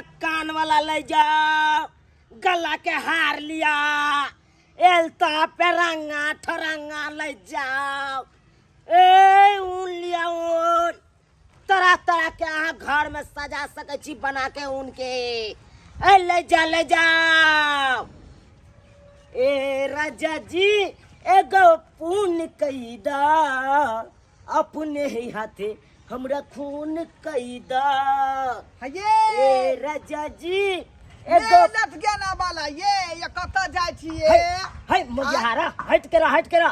कान वाला ले जाओ, गला के हार लिया, एलता पेरंगा ठरंगा ले जाओ, ऊन लिया ऊन, तरह तरह के यहाँ घर में सजा सके छी बना के ऊन के, ले जाओ। ए राजा जी एगो पुण्य कैदा, अपने ही हाथे हमरा खून कैदा। ए राजा जी एगो लट गेना वाला ये कत जाय छिए? है मुझहारा हट के रह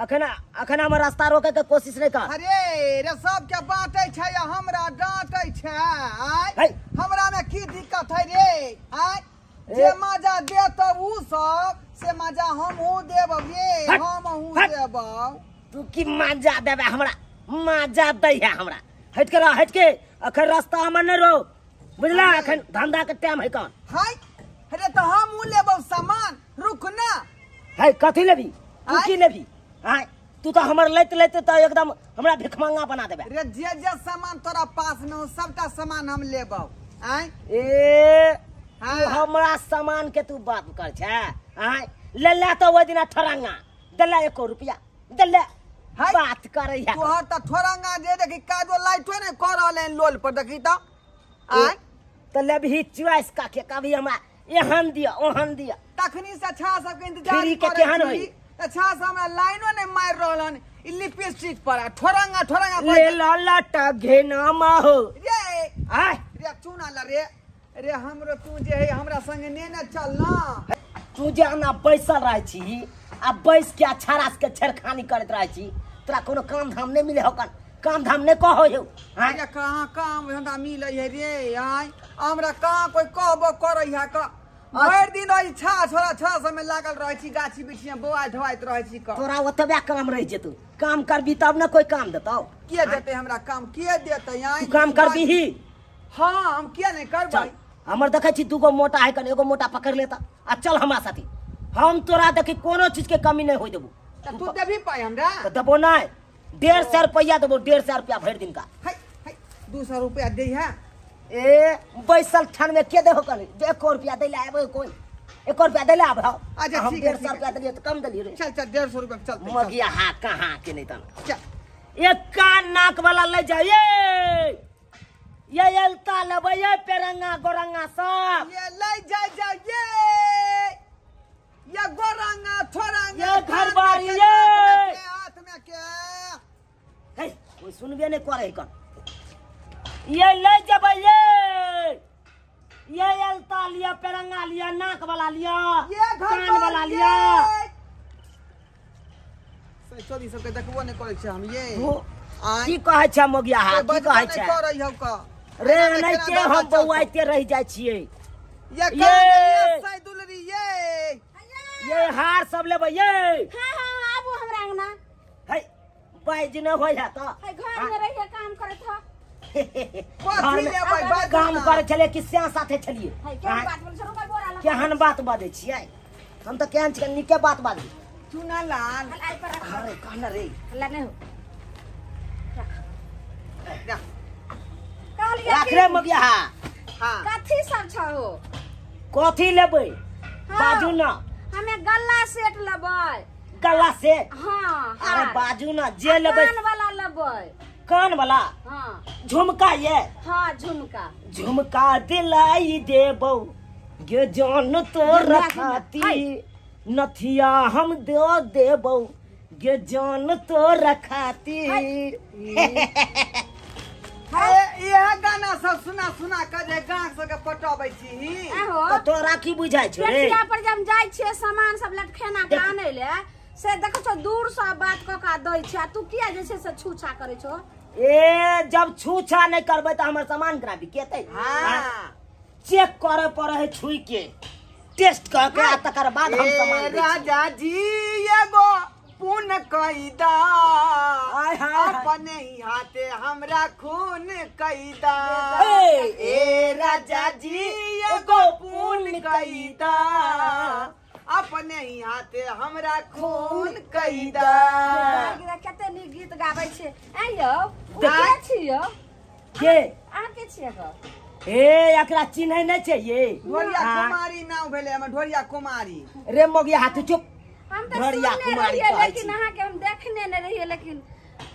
अखन हम रास्ता रोके के कोशिश नहीं कर। अरे रे सब के बांटे छै हमरा डांटे छै। हमरा में की दिक्कत है रे? जे मजा दे तब उ सब से मजा हम हूं देब रे, हम हूं देब। तू की मजा देबे हमरा? मजा दे है हमरा। हट के अखन रास्ता हमर नहीं रो, बुझला? अखन धंधा के टाइम है कौन? अरे तो हम उ लेब सामान, रुक ना। है कथी लेबी? तू की लेबी? तू तो हमर लेते तो एकदम हमरा भिखमंगा बना देबे रे। जे सामान तोरा पास में हो सबका सामान हम लेब। ए हमरा सामान के तू बात कर छै? ले तो वो दिन ठरंगा दला 1 रुपया दले बात करे है। तोहर त ठरंगा जे देखी काजो लाइटो ने कर रहले लोल पर देखी त लेबही चॉइस का के कभी हमरा एहन दिया ओहन दिया। तखनी से अच्छा सबके इंतजार फ्री के केहन होई? अच्छा से हमरा लाइनो ने मार रहलन लिपस्टिक पर ठरंगा ले लट घेना माहो रे चुना ला रे हमरो तू जे है हमरा संगे ने चल ना। तू जे ना बैसल रह छी आ बैस के छारास के छेड़खानी करत रह छी, तोरा कोनो काम धाम नहीं मिले हो? काम धाम नहीं कहो हो? अरे कहां काम धंधा मिले है रे? हमरा कहां कोई कहबो करे है का? भर दिन रही छा समय लागल रह छी गाछी बिछिया बोआ ढवाइत रह छी। तोरा ओतबे काम रह जेतौ, काम करबी तब ना कोई काम देतौ। के देते हमरा काम? के देते? तू काम करबी ही? हां हम के नहीं करबै? हमर देखे छी दूगो मोटा है कन, एगो मोटा पकड़ लेता आ चल हमरा साथी। हम तोरा देखी कोनो चीज के कमी नहीं होई देबू। तू देबी पाई हमरा? तो देबो नहीं, 150 रुपया देबो, 150 रुपया भर दिन का। 200 रुपया दे है। ए बैसल ठान में के देहो कन? 1 रुपया दे ले आबे कोई? 1 रुपया दे ले आबे? अच्छा हम ठीक है, 150 रुपया दे तो कम दली रे। चल 150 रुपया चल मगिया हा कहां के नहीं तन। चल एक कान नाक वाला ले जा ये एलता लेबे ये पेरंगा गोरंगा सब ये ले जा ये गोरंगा थोरंगा ये घर बारी ये हाथ में के है कोई सुनबे नहीं करे कन। ये ले जबे ये एलता लिया, पेरंगा लिया, नाक वाला लिया, ये कान वाला लिया। चोरी सब के देखबो नहीं करे छै हम ये। की कहे छै मोगिया हा? की कहे छै? करे हो का रे नहीं के हम बौआइते रह जाय छियै। ये सैदुलरी ये हार सब लेबे ये। हां आबू हमरा अंगना। है बाइज न होय है त घर में रह के काम करत ह। घर में काम करे चले कि स्या साथे चलिए? केहन बात बोल छरो बोरा ला? केहन बात बाजै छियै? हम त केहन छियै निके बात बाजै। चुना लाल आई पर रख। अरे कहना रे ला नहीं हो रख रे मगिया। हां कथी सब छहो? कथी लेबै बाजू ना। हमें गल्ला सेट लेबै। गला से? हां अरे बाजू ना जे लेबै। कान वाला लेबै। कान वाला? हां झुमका ये? हां झुमका। झुमका दिलाई देबो गे जान तो रखाती, नथिया हम दे देबो गे जान तो रखाती। यह गाना सब सुना कर जे गांव सब के पटाबै छी। तो तोरा की बुझाय छ रे? पेटिया पर जब जाय छियै सामान सब लटखेना के आनै ले से देखो छ दूर से बात क का दै छ। तू किया जे छै से छूछा करे छो? ए जब छूछा नहीं करबै त हमर सामान केना बिकेतै? हां चेक करे पड़े है, छुई के टेस्ट कर के तकर बाद हम सामान दे। राजा जी एगो पुन कैदा अपने ही हाथे हमरा खून कैदा। ए राजा जी एगो पुन कैदा अपने ही हाथे हमरा खून कैदा। कते नीक गीत गाबै छै। ए यौ के छियो? के आ के छियै ग? ए एकरा चिन्है नहीं चाहिए ढोरिया हाँ। कुमारी नाम भेले हमर ढोरिया कुमारी। रे मोगिया हाथ चुप हम तो ढोरिया सुनने कुमारी रहिए कहै लेकिन छी। अहाँ के हम देखने नहीं रहिए लेकिन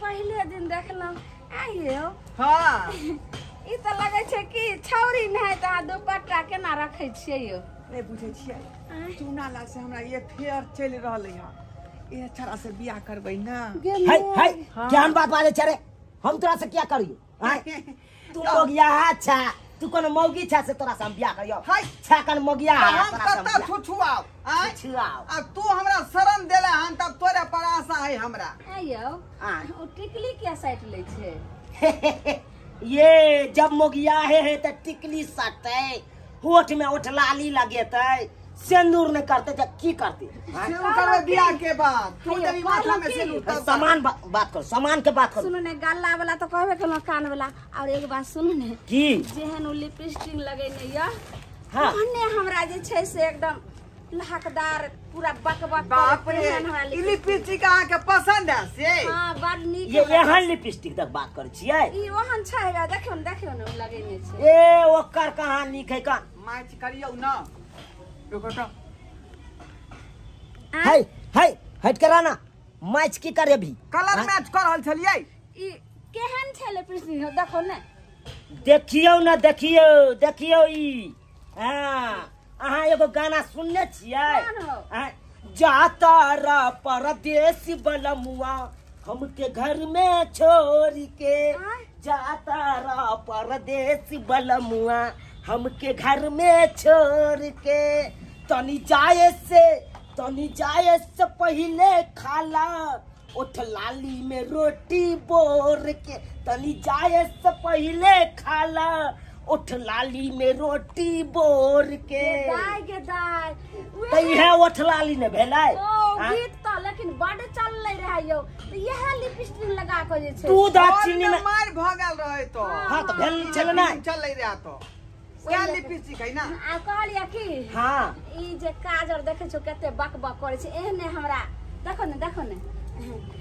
पहले दिन देखलहुँ आइयो हाँ ई तो लगे छै कि छौरी नहीं तो अहाँ दुपट्टा केना रखे छियै यो नहीं बुझे छियै चूना लाल से हमरा ये फेयर चल रहले है ये छड़ा से बियाह करबै ना। है ज्ञान बात बाजे छरे हम तोरा से क्या करियो हां तू मोगिया अच्छा तू कोनो मौगी छा से तोरा से हम बियाह करियो हाय। छा कन मोगिया हम तोरा से हम कत्ता बियाह- छुछुआव आय छुआव। अब तू हमरा शरण देला हन तब तोरे पर आशा है हमरा। आइयो हाँ। ओ टिकली क्या साइड ले छै ये जब मोगिया है तो टिकली सटते होठ में होठ लाली लगेते सिंदूर नहीं करते तो की करते हाँ? सिंदूर करबै बियाह के बाद तू हाय, देवी माथा में कहलो सिंदूर की? तब सामान बात करो सामान के बात करो सुनो ने गल्ला वाला तो कहबे केलो कान वाला और एक बात सुनो ने की जेहन उ लिपस्टिक लगेने या हाँ। ओहने हमरा जे छै से एकदम लहकदार पूरा बकबक बाप रे तेहन हमरा ई लिपस्टिक अहाँ के पसंद है से हां बड़ नीक ये हमरा- एहन लिपस्टिक तक बात करे छियै ई ओहन छै गा देखियो ने उ लगेने छै ए ओकर कहानी है का मैच करियौ ना रुको तो है है हट करा ना मैच की करे भी कलर हाँ? मैच कर रहल छलियै। ई केहन छै लिपस्टिक देखो ने देखियो ना देखियो ई हाँ अहाँ एगो गाना सुनने छियै कोन हो? हाँ, जाता रा परदेश बलमुआ हमके घर में छोड़ के हाँ? जाता रा परदेश बलमुआ हमके घर में छोड़ के तनी जाए से पहले खाला उठ लाली में रोटी बोर के तनी जाए से पहले खाला उठ लाली में रोटी बोर के गे दाय तो यह उठ लाली ने भेलै ओ हाँ? गीत तो लेकिन बड़ चलले रहे यो तो यह लिपस्टिक लगा के जे छै तू दाचीनी और में मार भगल रहे तो हाँ तो भेल छल ना चल रहा तो क्या लिपस्टिक है ना। आ कहलिया की हाँ ई जे काजर देखे छो कते बकबक करे छै एहने हमरा देखो ने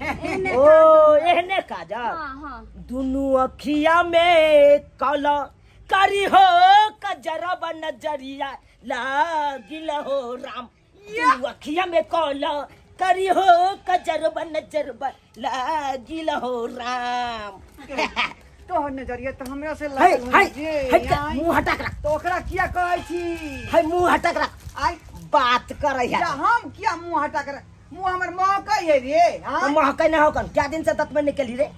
एहने ओ काजर- एहने काजल हाँ हाँ दुनू अखिया में काला करी हो कजरब नजरिया लागिल हो राम दुनू अखिया में काला करी हो कजरब नजरब लागिल हो राम तो नजरिया तो हमरा से हाय लागल हाय है जे हट आय। मुंह हटा के रख तो ओकरा किया कहै छी हाय मुंह हटा के रख आय बात कर या हम किया मुंह हटा कर मुंह हमर महकै है रे हां महकै ना हो कन क्या दिन से दत में निकली रे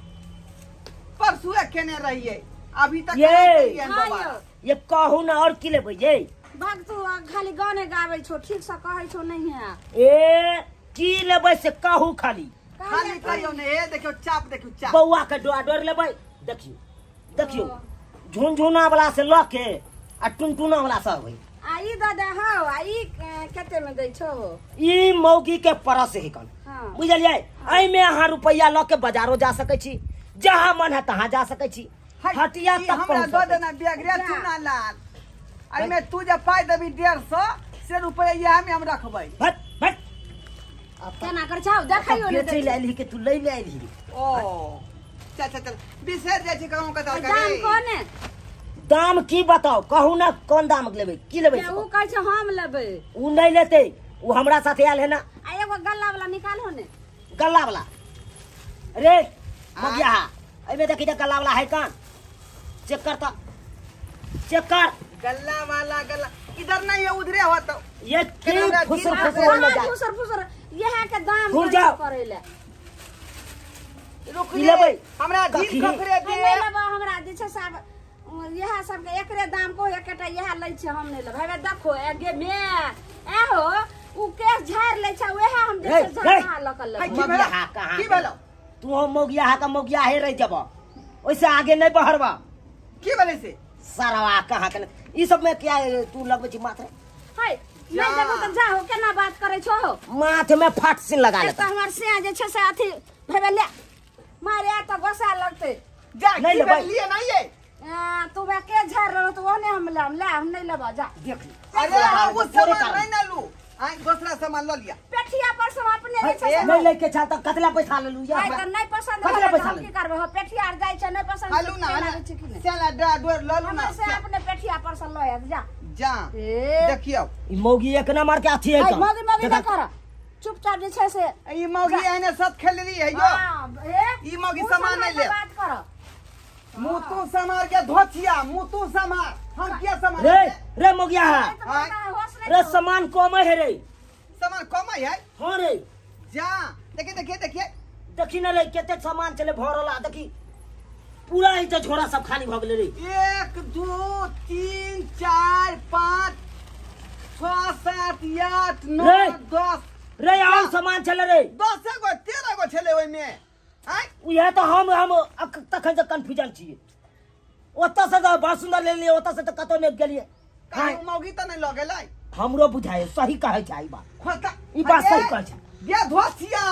परसुए केने रहिए अभी तक ये। नहीं करिए हाँ दोबारा। यो ये कहू ना और की लेबै ये भाग तू खाली गाने गाबै छो ठीक से कहै छो नहीं है ए की लेबै से कहू खाली खाली कहियो ने ए देखियो चाप देखियो चाप बौआ के डोर लेबै देखियो झुनझुना वाला से ल के आ टुनटुना वाला सब है आ ई दादा हो आ ई कते में दै छो ई मौगी के परस है कन हाँ बुझलियै एहि में अहाँ रुपया ल के बाजारो जा सकै छी जहाँ मन है तहाँ जा सकै छी हटिया ई तक हमरा पहुंच दो सकै देना बैग रे चुना लाल अरे मैं तू जब पाई देबी 150 से रुपया में हम रखबै भट भट केना कर छौ देखैयो ने बेचै ले आइली के तू लै ले आइली ओ चल बिसर जाय छी कहूं कतौ दाम करे कोने दाम की बताओ कहू ना कोन दाम लेबै की लेबै से ऊ कहू। कहै छै हम लेबै उ नहीं लेते उ हमरा साथे आयल है ना आ एगो गल्ला वाला निकाल हो ने गल्ला वाला रे मगिया एमे देखी त गल्ला वाला है कान चेक कर त चेक कर गल्ला वाला गल्ला इधर नहीं है उधरे हो तो ये की केना फुसर गिरा फुसर होने जा फुसर यह के दाम घुर जाओ। करे ले रुक की लेबै? हमरा कथी? दिन खखरे हम दे नहीं लेबो हमरा जे छै सब यह सब के एकरे दाम को एकटा यह लै छै हम नहीं लेबै हे देखो ए गे मे ए हो उ केस झाड़ लै छै वह हम जे हे, छै झाड़ ल कर है, लेबै की भेलो? मगिया कहाँ की भेलो? तू हो मोगिया हा का मोगिया हे रह जब ओइसे आगे नहीं बढ़वा की बोले से सरवा कहाँ के ई सब में क्या तू लगबै छी माथे है नहीं देबो त जा हो केना बात करे छो माथे में फट से लगा एक लेता तो हमर से जे छै से अथी भेबे ले मारे आ तो गोसा लगते जा नहीं की लेबै। भेल लिए नहीं है तू बे के झाड़ रहो तो ओने हम ले हम नहीं लेबो जा देख ली अरे वो सामान नहीं ना लू आई दूसरा सामान लो लिया पेठिया पर सब अपने जे छै नहीं लेके चल त कतला पैसा ले लू या भाई त नहीं पसंद कतला है पैसा हम की करबे हो पेठिया आर जाय छै नहीं पसंद आलू ना चला डोर ल लू ना हम से अपने पेठिया पर से ल आ जा जा ए देखियो ई मौगी एक नंबर के अथी है आई मौगी मौगी ना कर चुपचाप जे छै से ई मौगी एने सब खेलली है यो हां ए ई मौगी सामान नहीं ले बात कर मुंह तू समार के धोचिया मुंह तू समार हम क्या समार रे मौगिया रे सामान कम है रे सामान कम है हां रे जा देखिए देखी ना रे केते सामान चले भरला देखी पूरा ही तो झोरा सब खाली भ गेले रे 1 2 3 4 5 6 7 8 9 10 रे और सामान चले रे 10 गो 13 गो छले ओइ में हैं उहे तो हम तखन से कंफ्यूजन छी ओत से तो बहुत सुंदर ले लिए ओत से तो कतो ने गेलिए काहे मौगी त नहीं लगेलै हमरो बुझाए सही कहे छै ई बात खोता ई बात सही कहे छै ये धोसिया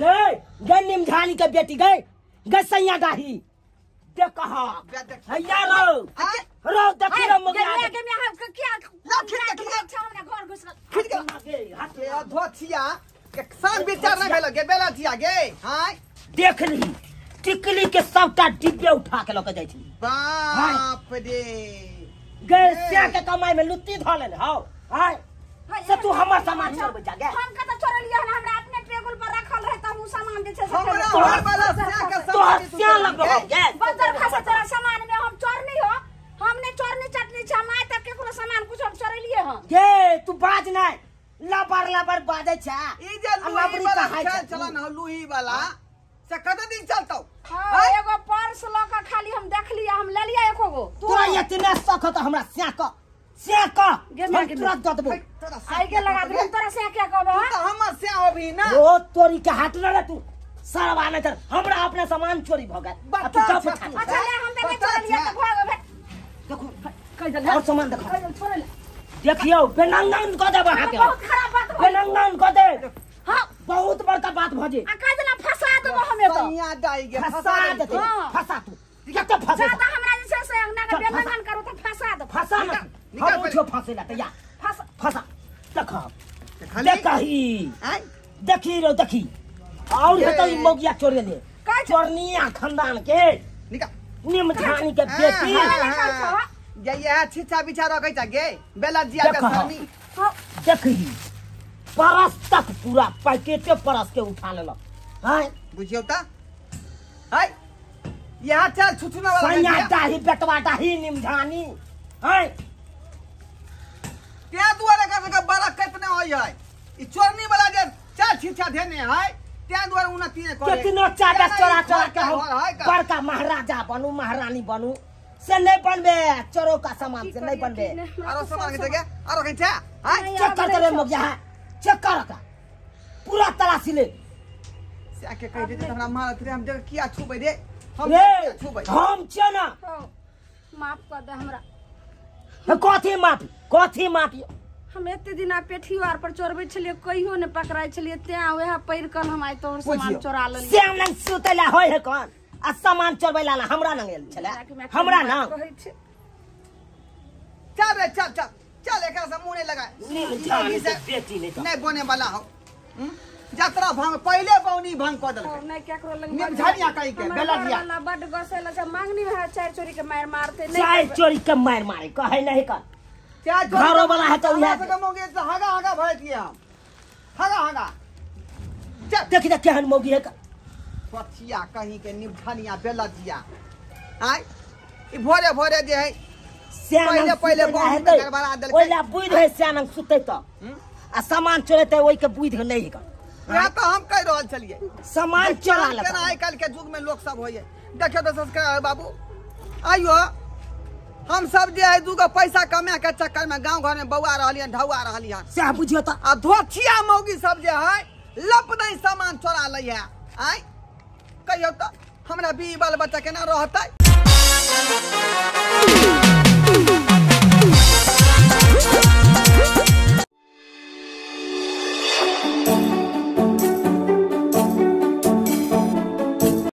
गए निमझानी के बेटी गए सैया गाही देख कहा हैया रो देखी रो मगे आ के में हम क्या ला खिड़ के हमरा घर घुस खिड़ के हाथ के धोसिया के सान विचार नहीं भेल गे बेला जिया गे हां देख ली टिकली के सबटा डिब्बे उठा के लके जाई छी बाप रे गए से के कमाई में लुत्ती धले हां हाय से तू हमर सामान चोर बचा गे हम कत चोरलिए हमरा अपने टेबल पर रखल रहे तब उ सामान जे छै से हमरा घर वाला से के तो हस्या लगबो गे बदर खसे तोरा सामान में हम चोर नहीं हो हमने चोरनी चटनी छ माय तक के कोनो सामान कुछ हम चोरलिए हम गे तू बाज नहीं लबर बाजे छ ई जे लूही वाला खेल चला न लूही वाला से कते दिन चलतौ हां एगो पर्स ल के खाली हम देख लिया हम ले लिया एको गो तोरा इतने शौक तो हमरा स्याक हम तुरंत दे देबो आई के लगा दे तोरा से क्या कहबो तो हमर से अभी ना ओ तोरी के हाथ रे तू सरवा नहीं तर हमरा अपने सामान चोरी भ गए अब तू का पूछा अच्छा ले हम नहीं चोरलिए तो भाग देखो कह दे और सामान देखो कह छोड़ ले देखियो बेनंगन क दे बहा के बहुत खराब बात हो बेनंगन क दे हां बहुत बड़का बात भजे आ कह देला फसा देबो हमें तो सैया दाई गे फसा दे हाँ। फसा तू कते फसा ज्यादा हमरा जे छै से ना के बेनंगन करू तो फसा दे फसा ना हम उठो फसे ला तैयार फसा फसा देखो खाली देखही हैं देखी रो देखी और तो ई मोगिया चोर ले का चोरनिया खानदान के निकाल निमझानी के बेटी ये छिछा बिछा रखै छ गे बेला जिया के सरनी देखी परस तक पूरा पैकेटे परस के उठा लेला हैं बुझियो त है यहाँ चल छुछुना वाला सैया डाही बेटवा डाही निमझानी हैं त्या दुआरे का बड़ा कितने होय है ई चोरनी वाला जे चार छिछा देने है त्या दुआरे उन्नति ने करे कितनो चाबे चोरा के हम बड़का महाराजा बनू महारानी बनू से नहीं बनबे चोरों का सामान से नहीं बनबे आरो सामान के जगह आरो कहीं छा है चेक कर रे मोगिया चेक कर का पूरा तलाशी ले से आके कह दे हमरा मार फिर हम जगह किया छुबै रे हम रे छुबै हम छ ना माफ कर दे हमरा कथी माफी हम एते दिन पेठियो आर पर चोरबै छलिए कहियो ने पकड़ाय छलिए त्या ओहा पैर कल हम आइ तोर सामान चोरा लेलिए श्याम लंग सुतला होय है कौन आ सामान चोरबै ला हमरा लंग एल छले हमरा ना चल रे चल चल चल एकरा से मुंह नहीं लगा बेटी नहीं बने वाला हो यात्रा भांग पहले बौनी भांग क देल नहीं केकरो लंग निमझानिया कहि के बेला दिया वाला बड गसेला से मांगनी है चार चोरी के मार मारते चाय चोरी के मार मारे कहे नहीं कर क्या घरों वाला है तो उहे से कमोगे तो हगा हगा भय दिए हम हगा हगा चल देखि त केहन मोगी है का पछिया कहीं के निमझानिया बेला दिया आय ई भोरे भोरे जे है श्याम पहले बहुत गड़बड़ा देलकै ओइला बुइध है श्याम सुतै त आ सामान चोरेते ओइ के बुइध नहीं है या तो हम कह रहल छलिए सामान चोरा ले केना आइ काल के युग में लोग सब होय देखियो तो संस्कार बाबू आइयो हम सब जे है दूगो पैसा कमा के चक्कर में गांव घर में बौआ रहलियन ढौआ रहलियन से बुझियो त आ धोछिया मौगी सब जे है लप नहीं सामान चोरा लै है आय कहियो तो हमरा बी बाल बच्चा केना रहतै